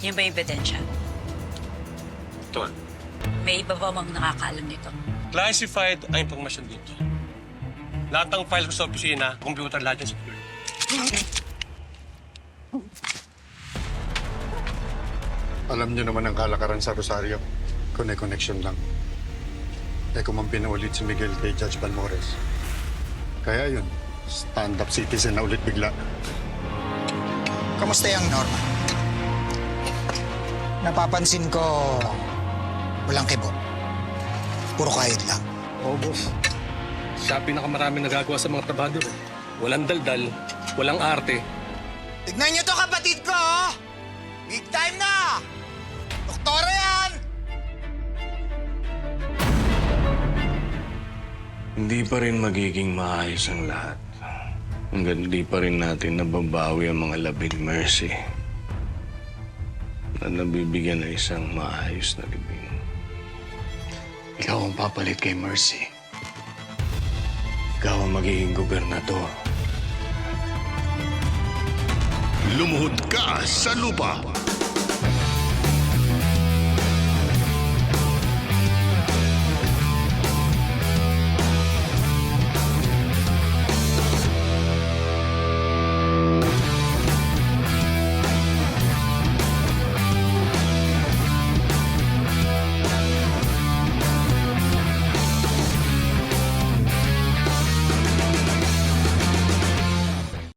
Yun ba yung ebidensya? Ito. May iba ba mang nakakaalam nito? Classified ang impormasyon dito. Lahat ng files ko sa opisina, computer, lahat yung secure. Alam niyo naman ang kalakaran sa Rosario. Connection lang. Kung man pinaulit si Miguel kay Judge Balmores. Kaya yun, stand-up citizen na ulit bigla. Kamusta yung Norma? Napapansin ko, walang kibo. Puro kahit lang. Oo, boss. Siya pinakamaraming nagagawa sa mga trabador. Walang daldal, walang arte. Tignan niyo to, kapatid ko! Oh! Big time na! Doktora yan! Hindi pa rin magiging maayos ang lahat. Hanggang di pa rin natin nababawi ang mga labing mercy na nabibigyan ng isang maayos na libing. Ikaw ang papalit kay Mercy. Ikaw ang magiging gobernador. Lumuhod ka sa lupa.